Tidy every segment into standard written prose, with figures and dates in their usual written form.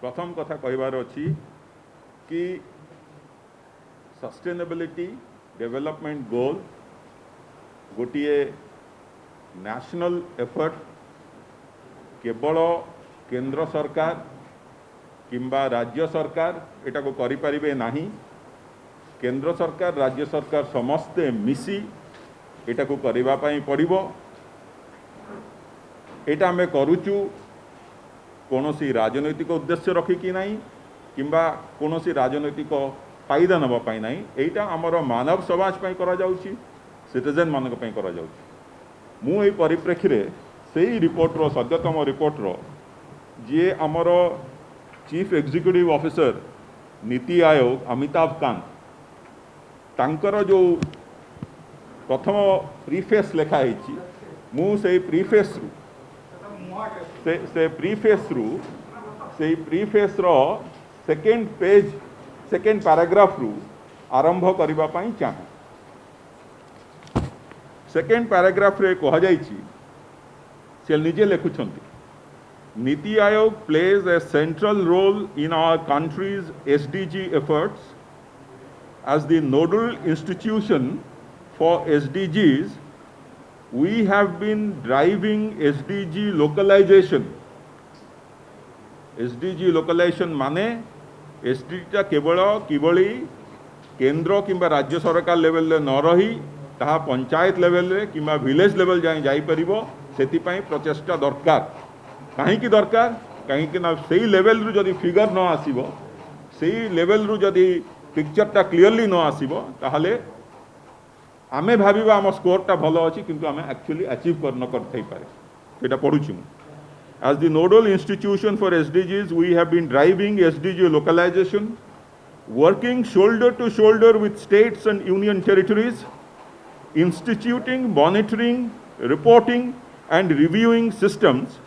प्रथम कथा कहबार अच्छी कि सस्टेनेबिलिटी डेवलपमेंट गोल गोटे नेशनल एफर्ट केवल केंद्र सरकार किंबा राज्य सरकार एटा को करि परिबे नाही। केंद्र सरकार राज्य सरकार समस्ते मिसी एटा को करिबा पई पड़िबो। एटा हमें करूचु कोनोसी राजनैतिक उद्देश्य रखिकी नहीं किंबा कोनोसी राजनैतिक फायदा नबा पाई नहीं। एटा हमर मानव समाज पई करा जाउची, सिटीजन मानक पई करा जाउची। मु एई परिप्रेक्षी रे सेही रिपोर्ट रो सद्यतम रिपोर्ट रो जे हमर चीफ एग्जीक्यूटिव ऑफिसर नीति आयोग अमिताभ कांत तांकर जो प्रथम प्रीफेस लेखा है मु से प्रीफेस रो सेकेंड पेज सेकेंड पैराग्राफ रु आरंभ करबा पई चाहे। सेकेंड पैराग्राफ रे कहा जाइछि से निजे लिखुछंती NITI Aayog plays a central role in our country's SDG efforts as the nodal institution for SDGs. We have been driving SDG localization. SDG localization माने SDG टा केवल किबळी केंद्र किंबा राज्य सरकार लेवल रे न रही ताहा पंचायत लेवल रे किंबा विलेज लेवल जाई परिबो सेति पई प्रचेष्टा दरकार। कहीं दरकार कहीं ना से लेवल रु जदि फिगर न आसीबो से लेवल रु जदि पिक्चरटा क्लियरली न आसीबो ताहले आमे भाबिबा आम स्कोरटा भलो अछि किंतु आमे एक्चुअली अचीव कर न करथै पारे। सेटा पढुछि मु। As the nodal institution for SDGs, we have been driving SDG localization, working shoulder to shoulder with states and union territories, instituting, monitoring, reporting and reviewing systems,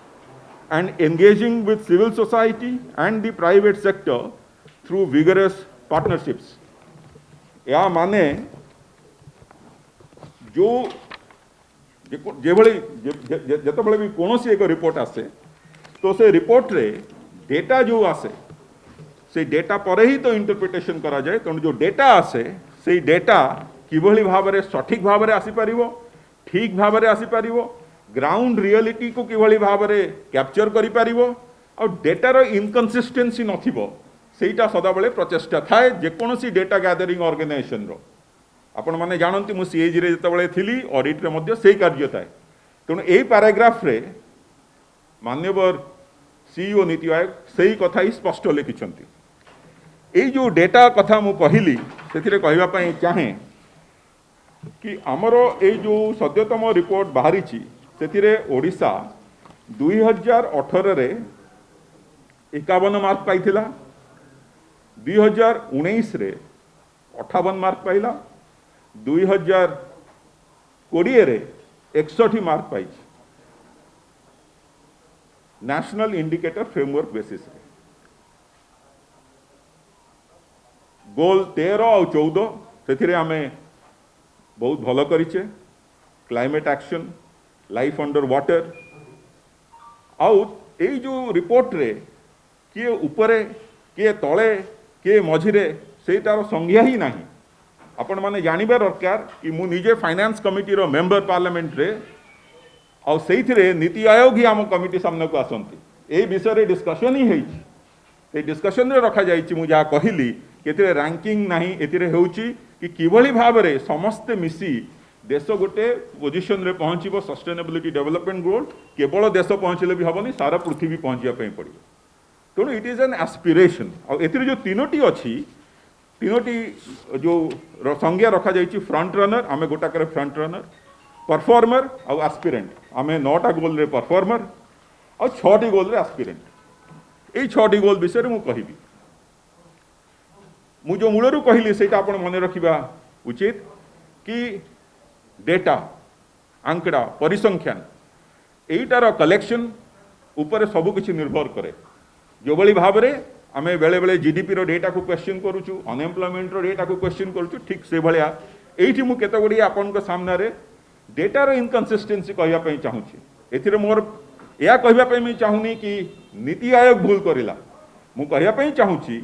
and engaging with civil society and the private sector through vigorous partnerships. या माने जो जेतबले भी कोनोसी एक report आसे तो से report रे डेटा जो आसे से डेटा पर ही तो इंटरप्रिटेशन करा जाए। तेणु जो डेटा आसे से डेटा किभली भाव में सठिक भाव में आसी पारिबो, ठीक भाव में आसी पारिबो, ग्राउंड रियलिटी को किभली भाव में कैप्चर करि पारिबो और डेटार इनकन्सिस्टेंसी नथिबो सेटा सदाबले प्रचेष्टा थाए जेकोसी डेटा गैदरिंग ऑर्गेनाइजेशन रो। आपण माने जानंती मु सीएजी रे जतबले थिली ऑडिट रे मध्ये सेही कार्य थाए। तेणु एही पैराग्राफ रे माननीय सीईओ नीति आयोग सेही कथा ही स्पष्ट लिखिछंती। एही जो डेटा कथा मु कहिली सेथिरे कहबा पई चाहे कि हमरो एही जो सद्यतम रिपोर्ट बाहरी छि सेथिरे ओडिशा 2018 रे 51 मार्क पाइथिला, 2019 रे 58 मार्क पाइला, 2020 रे 61 मार्क पाई नेशनल इंडिकेटर फ्रेमवर्क बेसिस रे। गोल 13 और 14 सेथिरे आमे बहुत भलो करिचे। Climate action, life under water आउ एई जो रिपोर्ट रे किए ऊपरे किए तले किए मझिरे सेटार संज्ञा ही नहीं। आपण माने जानिबा दरकार कि मु निजे फाइनेंस कमिटी रो मेंबर पार्लियामेंट रे और सेइथिरे नीति आयोग ही आम कमिटी सामने को आसंती ए विषय रे डिस्कशन ही हेछि। से डिस्कशन रे रखा जाइछि मु जा कहिली केतिरे रैंकिंग नाही एतिरे हेउछि कि किभली भाव रे समस्त मिसी देश गोटे पोजिशन रे पहुँचबो सस्टेनेबिलिटी डेवलपमेंट गोल केवल देश पहुँचले भी हबनी सारा पृथ्वी पहुँचिया पई पड़िबो। तेणु इट इज एन एस्पिरेशन और एतिरे जो तीनोटी अछि तीनोटी जो संज्ञा रखा जाइछि फ्रंट रनर आमे गोटा करे फ्रंट रनर, परफॉर्मर और एस्पिरेंट आमे 9टा गोल रे परफॉर्मर और 6टी गोल रे एस्पिरेंट। एई 6टी गोल विषय रे मु कहिबी। मु जो मूलरू कहली सेटा आपण मने रखिबा उचित कि डेटा आंकड़ा परिसंख्यान एटार कलेक्शन ऊपर सब किछि निर्भर करे। जो बली भाव रे आमे बेले बेले जीडीपी रो डेटा को क्वेश्चन करूछु, अनएम्प्लॉयमेंट रो डेटा को क्वेश्चन करूछु, ठीक से भलिया एठी मु केते गुडी आपन को सामने रे डेटा रो इनकन्सिस्टेंसी कहया पई चाहूछि। एथिरे मोर या कहबा पई मैं चाहुनी कि नीति आयोग भूल करिला। मु कहया पई चाहूची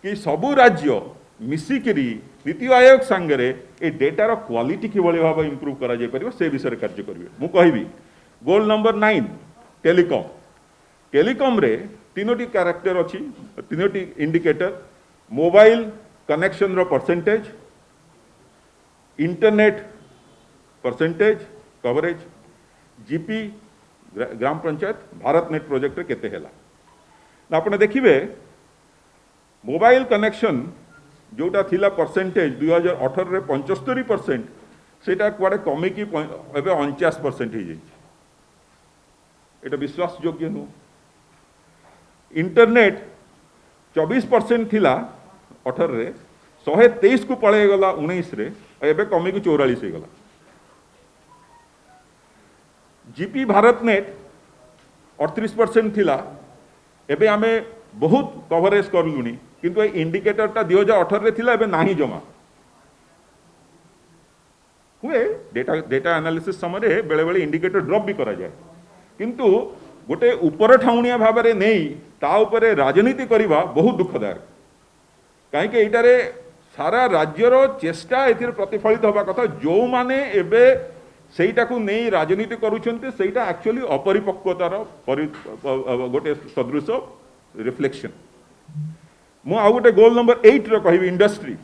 कि सबु राज्य मिसिकिरी नीति आयोग सांगरे ए डेटार क्वालिटी किभଳି भाव इम्प्रूव करा जाय परिबो से विषय कार्य करिवे मु कहिबी गोल नंबर 9 टेलीकॉम टेलीकॉम रे तीनोटी कैरेक्टर अछि तीनोटी इंडिकेटर मोबाइल कनेक्शन रो percentage internet percentage coverage GP ग्राम पंचायत भारत नेट प्रोजेक्ट रे केते हैला आपण देखिबे मोबाइल कनेक्शन जोटा थिला परसेंटेज 2018 रे 75% सेटा कुआडे कमी की एबे 49% हो जाय एटा विश्वास योग्य नु इंटरनेट 24% थिला 18 रे 123 को पळे गला 19 रे एबे कमी की 44 हो गला जीपी भारत नेट 38% थिला एबे आमे बहुत कवरेज करलुनी किंतु इंडिकेटर टा 2018 रे थिला एबे नाही जमा हुए डेटा एनालिसिस समय बेले बेले इंडिकेटर ड्रॉप भी करा जाए किंतु गोटे ऊपर ठाउनिया भाव में नहीं ता उपरे राजनीति करवा बहुत दुखदायक कहीं एटारे सारा राज्यर चेष्टा ए प्रतिफलित हवा कथा जो माने एबे सेटा को नहीं राजनीति करूछन्ते सेटा एक्चुअली अपरिपक्वतार गोटे सदृश रिफ्लेक्शन मु आ गोटे गोल नंबर 8 रो कहिबी industry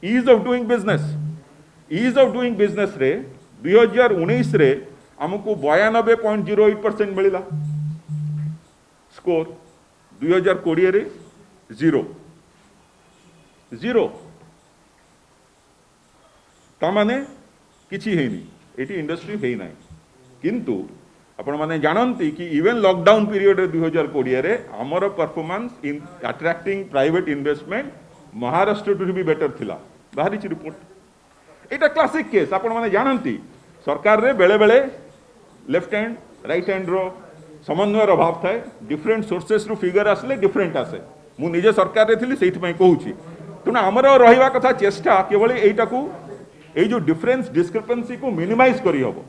ease of doing business रे 2019 रे हमको 92.08% मिला स्कोर 2020 रे जीरो तामाने किछि हेनी एटी इंडस्ट्री हे नाही किंतु आपण माने जानंती कि इवन लॉकडाउन पीरियड रे 2020 रे हमर performance in attracting private investment Maharashtra टू भी बेटर थिला बाहरी छि रिपोर्ट एटा क्लासिक केस आपण माने जानंती सरकार रे बेले बेले लेफ्ट हैंड राइट हैंड रो समन्वय रो भाव थाए डिफरेंट सोर्सेस रो फिगर आसले डिफरेंट आसे मु निजे सरकार रे थिली सेहि पई कहूची तुना हमर रहिवा कथा चेष्टा केवल एटा को ए जो डिफरेंस डिस्क्रिपेंसी को मिनिमाइज करी हबो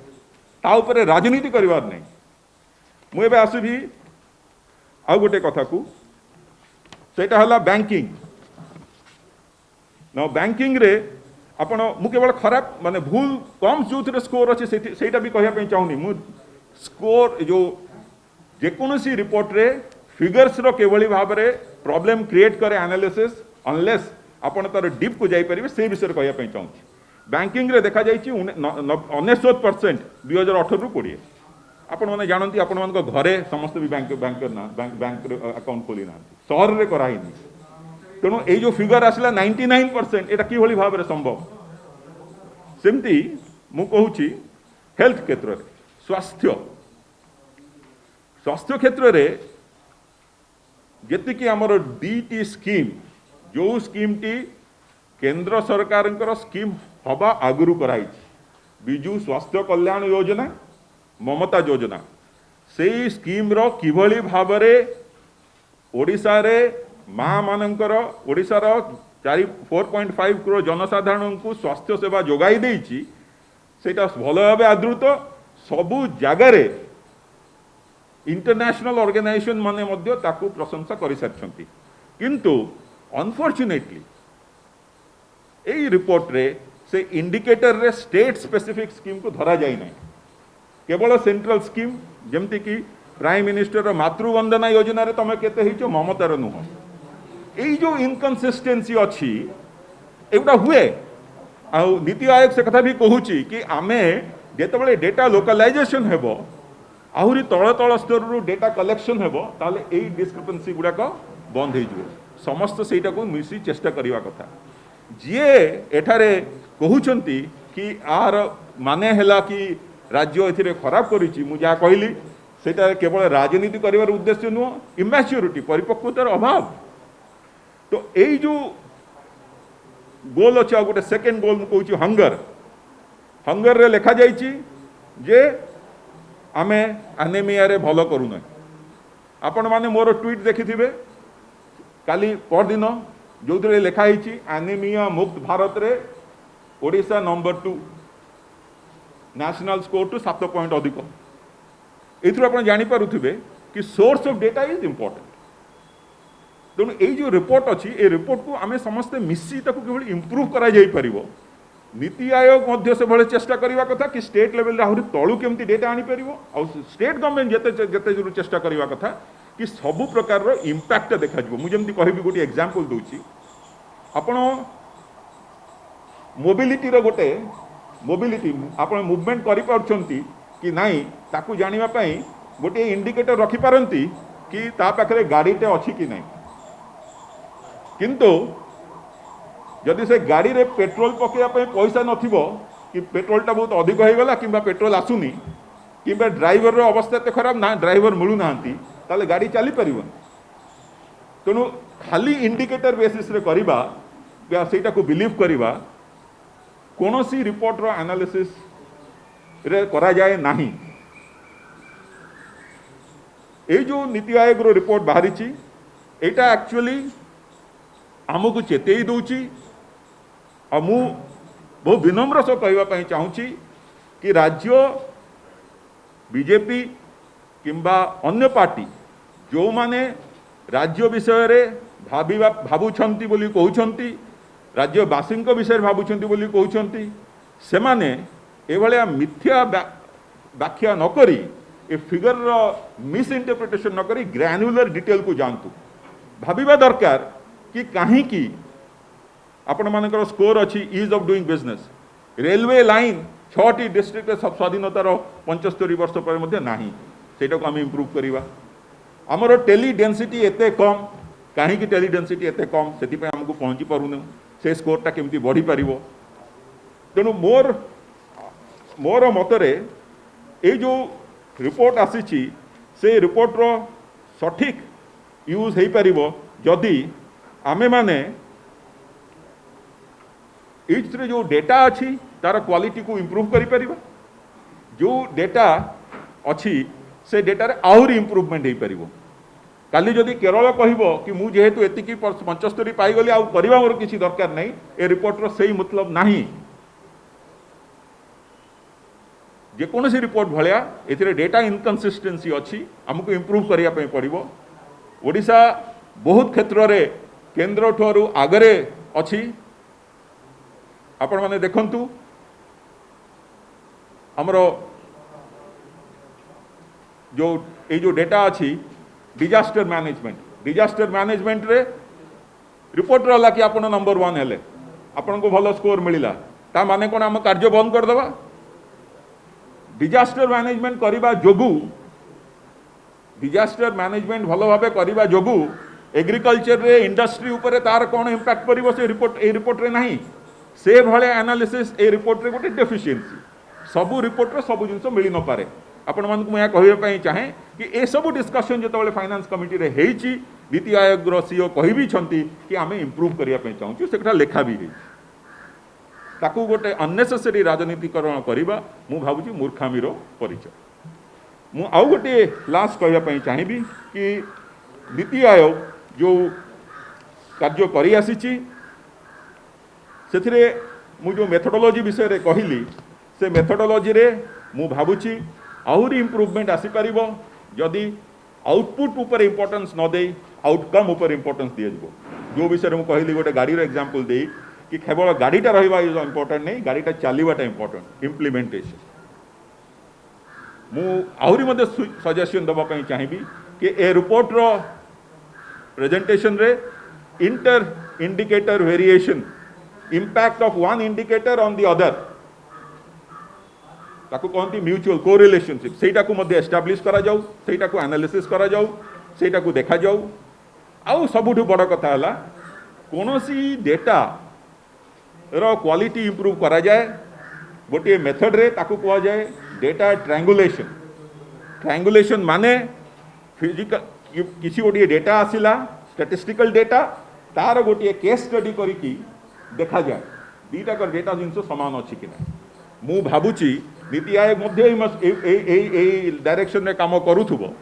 ता ऊपर राजनीति करिवार नहीं मु एबे आसुभी आ गोटे कथा को सेटा हला बैंकिंग न बैंकिंग रे आपण मु केवल खराब माने भूल कम जोथरे स्कोर अछि सेटा भी कहया पई चाहुनी मु स्कोर जो जेकोनोसी रिपोर्ट रे फिगर्स रो केवली भाव रे प्रॉब्लम क्रिएट करे एनालिसिस अनलेस आपण तार डीप को जाई परिबे से विषय कहया पई चाहूची बैंकिंग रे देखा जाइछि 99% 2018 रु 20 आपण माने जानंती आपण मान घरे समस्त भी बैंकर ना बैंक अकाउंट खोली ना शहर रे कराइनी तेणु ये जो फिगर आसला 99% एटा कि भली भाव रे संभव सेमती मु कहूची हेल्थ क्षेत्र रे स्वास्थ्य क्षेत्र रे जेति कि हमर डीटी स्कीम जो स्कीम टी केंद्र सरकार स्कीम हवा आगुरु कराई बिजु स्वास्थ्य कल्याण योजना ममता योजना से स्कीम रो किभली भाव रे ओडिसा रे माँ मानकर ओडिसा रो 4.5 करोड़ जनसाधारण को स्वास्थ्य सेवा जोगाई देइछि सेटा भल भाव आदृत सबु जगार इंटरनेशनल ऑर्गेनाइजेशन माने मध्य ताकू प्रशंसा करि सारछंती किंतु अनफॉर्चुनेटली एई रिपोर्ट रे से इंडिकेटर रे स्टेट स्पेसिफिक स्कीम को धरा जाई नहीं केवल सेंट्रल स्कीम जेमती कि प्राइम मिनिस्टर मातृवंदना योजना रे तमे केते हिचो ममतार नुह एई जो इनकन्सिस्टेंसी अछि एटा हुए आ नीति आयोग से कथा भी कहूची कि आमे जेतबेले डेटा लोकलाइजेशन हेबो आहुरी तळ तळ स्तर रु डेटा कलेक्शन हेबो ताले एई डिस्क्रिपेंसी गुडा को बंद हे जिवो समस्त सेटा को मिसी चेष्टा करिवा कथा जे एठारे कहउचंती कि आर माने हैला कि राज्य एथिरे खराब करिछि मु जा कहली सेटा केवल राजनीति करिवार उद्देश्य नुह इमैच्योरिटी परिपक्वतार अभाव तो एई जो गोल अच्छा गोटे सेकेंड गोल मु कहउछि हंगर रे लेखा जाइछि जे आमे एनीमिया रे भलो करू नै आपण माने मोर ट्वीट देखिथिबे काली पर दिन जो लेखा एनीमिया मुक्त भारत रे Odisha number 2 national score two 7 point अधिक एथुर आपण जानि पारुथिबे कि source of data is important तेणु यही जो रिपोर्ट अच्छी ये रिपोर्ट को आम समस्ते मिसी कि इम्प्रूव कर नीति आयोग मध्य से भाई चेष्टा करने कथा कि स्टेट लेवल आहरी तलू केमती डेटा आनीपर आ स्टेट गवर्नमेंट जिते जो चेष्टा करने कथा कि सबु प्रकार इम्पैक्ट देखा मुझे कहि गोटे एग्जांपल दूची आपण मोबिलिटी गोटे मोबिलिटी आप मुवमेंट करि कि नाई ताकू जानिबा पई गोटे इंडिकेटर रखिपारती कि ता पाखरे गाड़ीटे अच्छी कि नहीं किंतु जदि से गाड़ी रे पेट्रोल पकेवा पैसा नथिबो कि पेट्रोलटा बहुत अधिक हो गला कि पेट्रोल आसुनी कि ड्राइवर अवस्था एत खराब ना ड्राइवर मिलू ना ताले गाड़ी चली पारिबो तेणु खाली इंडिकेटर बेसिस रे करिबा या सेटा को बिलीव करिबा कोनोसी रिपोर्ट रो एनालिसिस रे करा जाए नाही ए जो नीति आयोग रो रिपोर्ट बाहरी एटा एक्चुअली आमको चेतई दूची और मु बहुत विनम्र सह कहवाई चाहूँगी कि राज्य बीजेपी किंबा अन्य पार्टी जो माने राज्य विषय रे भावुंट बोली कहते राज्यवासी विषय भावुंट बोली कहते से माने एभलिया मिथ्या व्याख्या नकरी ए फिगर मिस इंटरप्रिटेशन नकरी ग्रानुलर डिटेल को जानतु भाविबा दरकार कि कहीं आपण मानकर स्कोर अच्छी ease of doing business railway line 6टी डिस्ट्रिक्ट स्वाधीनतार 75 वर्ष पर नहीं सेटा को आम इम्प्रूव करवा आमर टेली डेंसिटी एते कम कहीं टेली डेंसिटी एते कम से आमको पहुँची पारुन से स्कोरटा केमती बढ़ी पार तेणु मोर मतरे ये जो रिपोर्ट आसी से रिपोर्टर सठिक यूज हो पार जदि आमे माने इथरे जो डेटा अच्छी तार क्वालिटी को इम्प्रूव करि परिबा जो डेटा अच्छी से डेटा रे आहुरी इम्प्रूवमेंट हो पार काली जदि केरल कहबो कि मु जेहेतु एतिकी 75 पाई गली आउ करबा मोर किछि दरकार नहीं ए रिपोर्टर सही मतलब नहीं जेकोसी रिपोर्ट भाया ए डेटा इनकन्सिस्टेंसी अच्छी आमको इम्प्रूव करने पड़ो ओडिशा बहुत क्षेत्र रे केंद्र ठुआरु आगरे अच्छी आपण माने देखंतु हमरो जो डेटा अच्छी डिजास्टर मैनेजमेंट रे रिपोर्ट रहा कि आपण नंबर 1 हेले आपण को भलो स्कोर मिलिला ता माने कोन हम कार्य बंद कर देबा डिजास्टर मैनेजमेंट करिबा जोगु डिजास्टर मैनेजमेंट भलो भाबे करिबा जोगु एग्रीकल्चर रे इंडस्ट्री उपरे तार कोन इंपैक्ट करिवो से रिपोर्ट रे नहीं से भले एनालिसिस ए रिपोर्ट रे गोटे डेफिशिएंसी सबु रिपोर्ट रे सबु जिंस मिली न पारे आपण मान को मैं कहबे पई चाहे कि ए सब डिस्कशन जतबेले फाइनेंस कमिटी रे हेची नीति आयोग रो सीईओ कहबी छंती कि आमे इंप्रूव करिया पई चाहू सेटा लेखा भी हे ताकू गोटे अननेसेसरी राजनीतिकरण करवा मु भावुची मूर्खामीर परिचय मु आउ गोटे लास्ट कहवाई चाहिए कि नीति आयोग जो कार्य करी आसी से मु जो मेथोडोलॉजी विषय रे कहली से मेथोडोलॉजी रे मु भावुची आहुरी इम्प्रूवमेंट आसीपर जदि आउटपुट उपर इम्पोर्टेंस न दे आउटकम उपर इम्पोर्टेंस दिए जो विषय में कहली गोटे गाड़ी एग्जांपल दे कि केवल गाड़ीटा रहा इज इम्पोर्टेंट नहीं गाड़ीटा चलवाटा इम्पोर्टेंट इम्प्लीमेंटेशन मु आहरी मध्य सजेशन देवाई चाहिए कि ए रिपोर्ट रो प्रेजेंटेशन रे inter indicator variation impact of one indicator on the other ताकू कहती म्यूचुअल कोरिलेशनशिप सेटा को मध्य एस्टाब्लिश करा जाऊ सेटा को एनालिसिस करा जाऊ सेटा को देखा जाऊ आउ सबुठु बड़ कथा हला कोनोसी डेटा रो क्वालिटी इंप्रूव करा जाए गोटे मेथड रे ताकू कहा जाए डेटा ट्रायंगुलेशन माने फिजिकल किसी गोटे डेटा आसिला स्टैटिस्टिकल डेटा तार गोटे केस स्टडी करिकी देखा जाए दीटा कर डेटा जिनस समान अच्छी कि ना मु भावुची नीति आयोग मध्य डायरेक्शन रे काम करूथुबो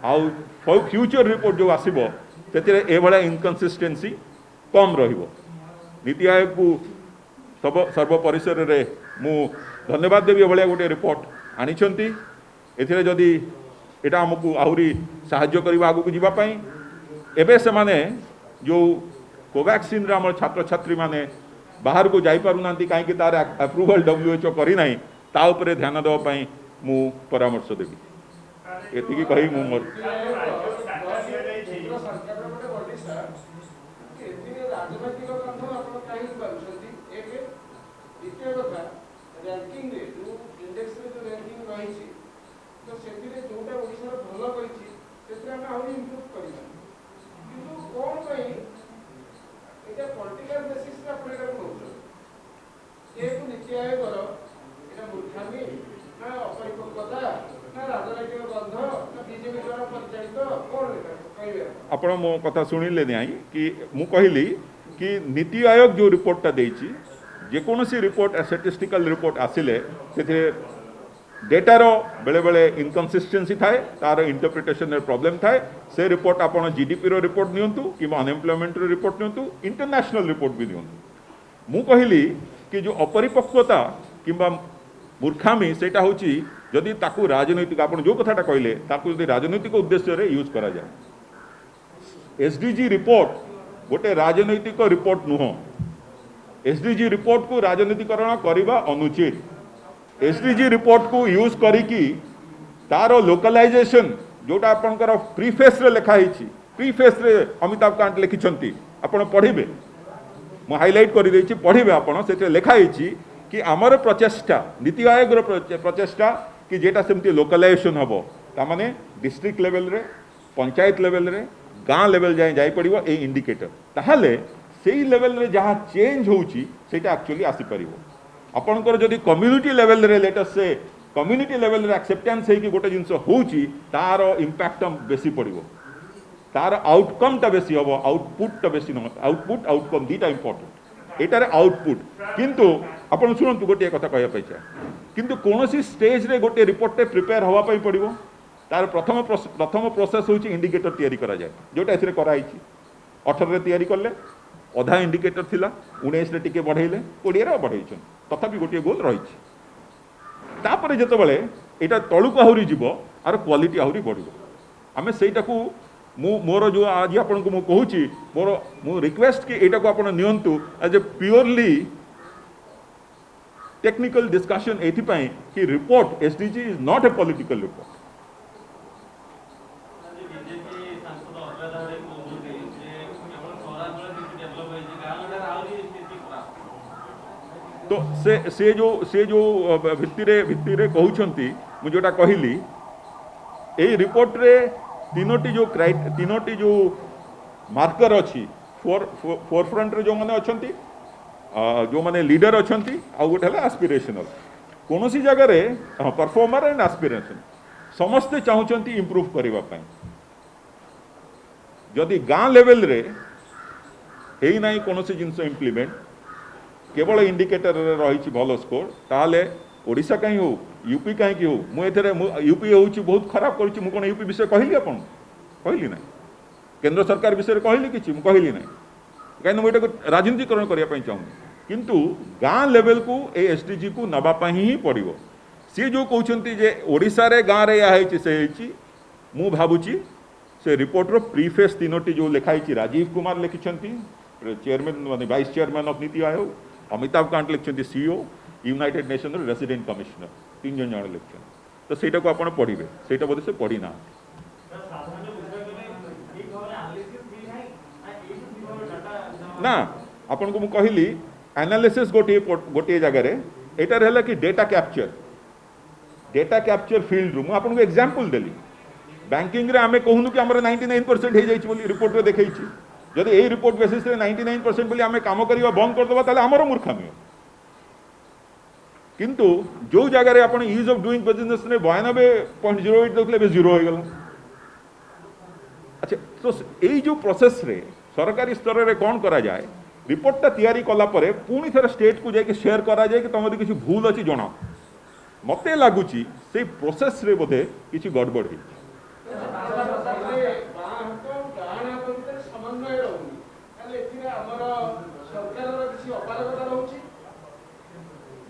आउ फ्यूचर रिपोर्ट जो आसीबो तेतिरे ए भला इनकन्सिस्टेंसी कम रहिबो नीति आयोग को सर्व परिसर रे मु धन्यवाद देवी भाया गोटे रिपोर्ट आनिछंती एथिरे जदि एटा हमकु आहुरी साहाय्य करबा आगु को जीवा पई एबे से माने जो कोवैक्सीन रे हमर छात्र छात्री माने बाहर को जाई पारु नांती काहे कि तार अप्रूवल WHO करी नाही ता ऊपर ध्यान देवा पई मु परामर्श देबी एतिकी कही मु मोर राजनैतिक बंधु आपण काहे पारुछथि एक द्वितीय कथा रैंकिंग रे जो इंडेक्स रे जो रैंकिंग रही तो से जोटा ओडिशा भल करी से आहुरी इम्प्रूव करवा किंतु कौन पाई এটা পলিটিক্যাল বেসিসে আপনি এটা করছেন যেহেতু নীতি আয়োগর এটা মূর্খামি না অপরিপক্কতা না রাজনৈতিক বন্ধ না বিজেপি দ্বারা পরিচালিত কোন এটা কইবে आपण मो कथा सुनिले नहीं कि मु कहली कि नीति आयोग जो रिपोर्टटा देछि जे कोनोसी रिपोर्ट स्टैटिस्टिकल रिपोर्ट आसिले से डेटार बेले बेले इनकन्सिस्टेंसी थाए तार इंटरप्रिटेशन प्रॉब्लम थाए से रिपोर्ट आपण जीडीपी रो रिपोर्ट नियंतु कि अनएम्प्लॉयमेंट रो रिपोर्ट नियंतु इंटरनेशनल रिपोर्ट भी नियंतु मु कहली कि जो अपरिपक्वता किंबा मूर्खामी सेटा होची जदि ताकू राजनैतिक आपण जो कथाटा कहले ताकू जदि राजनैतिक उद्देश्य रे यूज करा जाए एसडीजी रिपोर्ट गोटे राजनैतिक रिपोर्ट नुह एसडीजी रिपोर्ट को राजनीतिकरण करबा अनुचित एसडीजी रिपोर्ट को यूज करिकी तार लोकलाइजेशन जोटा आपनकर प्रीफेस रे लिखा हिची प्रीफेस रे अमिताभ कांत लिखिछंती आपण पढिबे मु हाइलाइट करि देछि पढिबे आपण सेते लिखा हिची कि हमर प्रचेष्टा नीति आयोग रो प्रचेष्टा कि जेटा सेमती लोकलाइजेशन हबो ता माने डिस्ट्रिक्ट लेवल रे पंचायत लेवल रे गां लेवल जाय जाय पड़िबो ए इंडिकेटर ताहाले सेही लेवल रे जहा चेंज होउची सेटा एक्चुअली आसी परिबो आपनकर जदि कम्युनिटी लेवल रे लेटस से कम्युनिटी लेवल रे एक्सेप्टेंस है कि गोटे जिंस होउची तार इंपैक्ट बेसी पड़िबो तार आउटकम ता बेसी हबो आउटपुट ता बेसी न आउटपुट आउटकम दीटा इंपोर्टेंट एटारे आउटपुट किंतु आपण सुनंतु गोटे कथा कहया पैसा किंतु कोनोसी स्टेज रे गोटे रिपोर्ट टे प्रिपेयर हवा पई पड़िबो तार प्रथम प्रोसेस होउची इंडिकेटर तयारी करा जाय जोटा एथरे करा हिची 18 रे तयारी करले अधा इंडिकेटर थिला 19 रे टिके बढ़ाइले 20 रे बढ़ाइछन तथापि गोटे गोल रही तापर जेतबेले एटा तळुक आहुरी जीवो आर क्वालिटी आहुरी बढ़िबो आमे सेटाकू मोर जो आज आपन को मु कहूची मोर मु रिक्वेस्ट कि एटा को आपन नियंतु as a purely technical discussion एथि पई कि report SDG is not a political report तो से जो भित्तिरे कहउछंती मु जोटा कहली ए रिपोर्ट रे तीनोटी जो मार्कर अच्छी फोर फ्रंट रे जो माने अछंती जो माने लीडर अछंती आ गोटे हला एस्पिरेशनल कोनोसी जगह रे परफॉर्मर एंड एस्पिरेशन समस्ते चाहउछंती इंप्रूव करबा पई जदि गां लेवल रे हेई नाही कोनोसी जिंस इंप्लीमेंट केवल इंडिकेटर रही भल स्कोर ताले ओडिशा कहीं हो यूपी कहीं हो मुझे यूपी हूँ बहुत खराब करुच्ची मुझे कौन यूपी विषय कहली आपन कहली ना केंद्र सरकार विषय कहली कि कहली ना कहीं मुझे राजनीतिकरण करने चाहूँ किंतु गाँ लेवल को ए एसडीजी को नापी ही पड़ो सी जो कहते जे ओडिशा रे गाँ रे या मु भावुची से रिपोर्ट रो प्रीफेस तीनोटी जो लिखाई राजीव कुमार लिखिं चेयरमैन माने vice chairman of NITI Aayog Amitabh Kant लिखिं CEO United Nation resident commissioner 3 जन लिखिं तो सेटा को आपण पढ़िबे सेटा बोधे से पढ़ी ना ना आपण को मु कहली एनालिसिस गोटे जगह रे एटार हैला कि डेटा कैप्चर फील्ड रू आपण को एग्जांपल देली बैंकिंग रे आमे कहूनु कि हमर 99% हे जाइछ बोली रिपोर्ट रे देखैछि जदि ए रिपोर्ट बेसिस रे 99% बोली आमे काम करिवा बंद कर देबा ताले हमर मूर्खामी किंतु जो जगह रे आपण ईज ऑफ डूइंग बिजनेस ने 92.08 देखले बे जीरो हो गेल अच्छा तो ए जो प्रोसेस रे सरकारी स्तर रे कोन करा जाए रिपोर्टटा तैयारी कला परे पुणी थरे स्टेट को जाके शेयर करा जाए कि तमदि किछि भूल अछि जणा मते लागुची से प्रोसेस रे बोधे किछि गड़बड़ है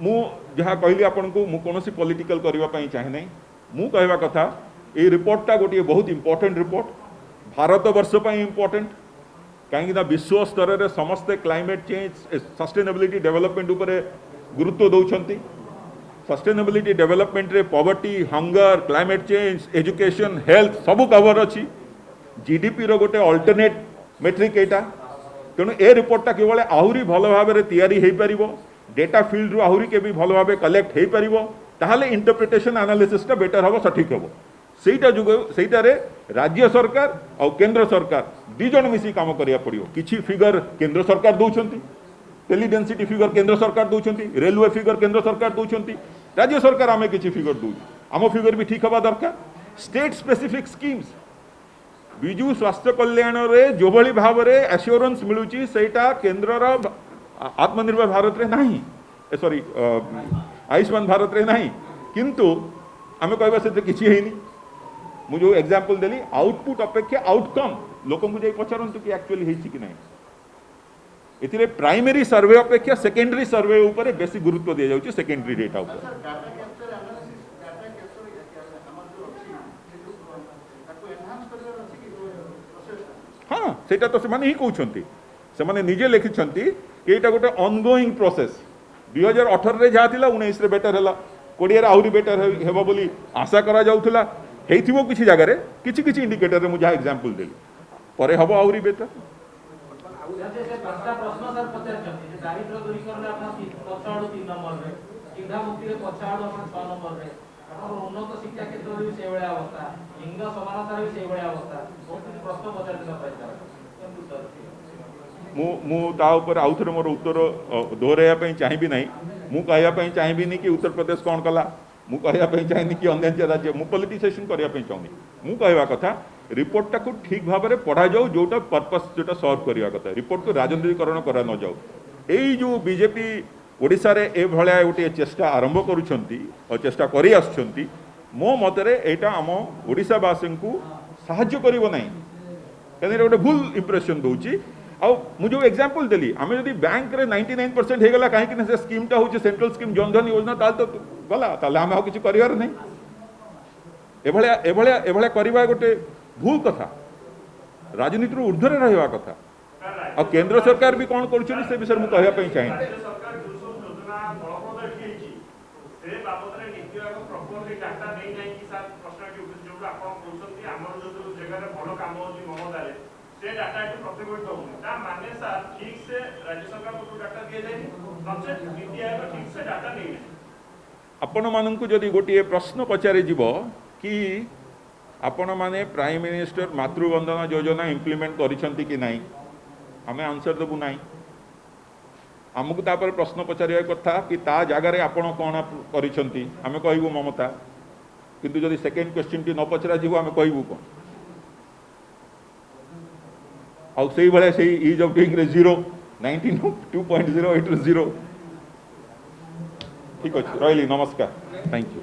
मु जहाँ कहली आपन को मु कोनोसी पॉलिटिकल करबा पई चाहे नहीं मु कहबा कथा ए रिपोर्टटा गोटे बहुत इंपोर्टेंट रिपोर्ट भारत वर्ष इम्पोर्टेंट कहीं विश्व स्तर में समस्ते क्लाइमेट चेंज सस्टेनेबिलिटी डेवलपमेंट उपरे गुरुत्व दौरान सस्टेनेबिलिटी डेवलपमेंट रे poverty hunger climate change education health सबू कवर अच्छी जीडीपी रो गोटे अल्टरनेट मेट्रिक एटा तेणु ए रिपोर्टटा केवल आहरी भल भाव में तैयारी हो पार डेटा फील्ड रु आहरी के भी भल भाव कलेक्ट हो पार ताहले इंटरप्रिटेशन एनालिसिसटा बेटर हम सठिक हम सेटा जुग सेटारे राज्य सरकार और केंद्र सरकार दी जन मिसी काम करिया पड़ियो किछि फिगर केंद्र सरकार दउछंती टेली डेंसिटी फिगर केंद्र सरकार दउछंती रेलवे फिगर केंद्र सरकार दउछंती राज्य सरकार आमे किछि फिगर दउ आम फिगर भी ठीक हवा दरकार स्टेट स्पेसिफिक स्कीम्स विजु स्वास्थ्य कल्याण रे जो भली भाव रे एश्योरेंस मिलुची सेटा केंद्र रो आत्मनिर्भर भारत रे नाही सॉरी आयुष्मान भारत रे नाही किंतु आमे कहबा से किछि हेनी मु जो एग्जांपल देली आउटपुट अपेक्षा आउटकम लोक को जाई पचारंतु कि एक्चुअली हेछि कि नाही एथिरे प्राइमरी सर्वे अपेक्षा सेकेंडरी सर्वे ऊपर बेसी गुरुत्व दिया जाउची सेकेंडरी डेटा ऊपर data capture analysis data capture हमर जो अछि ताको एनहांस करबार अछि कि प्रोसेस हाँ सेटा तो से ही कहउछंती से माने निजे लिखिछंती कि एटा गोटे ऑनगोइंग प्रोसेस 2018 रे जा थिला 19 रे बेटर हला 20 रे आउरी बेटर हेबो बोली आशा करा जाउथला हेइथिबो किछि जागा रे किछि किछि इंडिकेटर रे मु जा एग्जांपल देली परे हबो आउरी बेटर प्रश्न सर पचारछंती जे दारिद्र्य दूरीकरण आपण पछाडो 3 नंबर रे चिंता मुक्ति रे पछाडो आपण 6 नंबर रे आपण उन्नत शिक्षा क्षेत्र रे से बेले अवस्था लिंग समानता रे से बेले अवस्था बहुत प्रश्न पचारछन पाइता केमु सर मु ता ऊपर आउ थरे मोर उत्तर दोहराया पई चाहिबी नाही मु कहया पई चाहिबी नी कि उत्तर प्रदेश कोन कला मु कहया पई चाहिनी कि अन्य राज्य मु पॉलिटिशियन करया पई चाहनी मु कहवा कथा रिपोर्ट टाको ठीक भाव में पढ़ा जाऊ जोटा पर्पस जोटा सर्व करवा कथा रिपोर्ट को राजनीतिकरण करा न जाऊ एई जो बीजेपी ओडिशा रे ए भलिया गोटे चेष्टा आरंभ करूछंती और चेष्टा करी आछंती मो मतरे एटा हम ओडिशावासी को साहाय्य करिवो नाही कने गोटे भूल इंप्रेशन दउची आ मु जो एग्जांपल देली आमे जदी बैंक रे 99% हे गला काहे कि से स्कीम टा होची सेंट्रल स्कीम जन धन योजना ताल तो गला ताले आमे किछि करिवार नाही एभलिया करिवा गोटे भूल कथा राजनीति ऊर्ध्वर रहा कथा और केंद्र सरकार भी कौन कर विषय में कहवाई चाहिए आपण मानक जदि गोटे प्रश्न पचारे जीव कि आपण माने प्राइम मिनिस्टर मातृवंदना योजना इम्प्लीमेंट करिसंती कि नहीं आमे आंसर देबु नहीं आमको तापर प्रश्न पचारिया कथा कि ता जगार आपण कौन करिसंती आमे कहबू ममता किंतु जदि सेकेंड क्वेश्चन टी न पचरा जीव आमे कहबू कौन आउ सेही भले सेही इज ऑफ डूइंग रे 0 19 2.0 8 0 ठीक अछि रहली नमस्कार थैंक यू।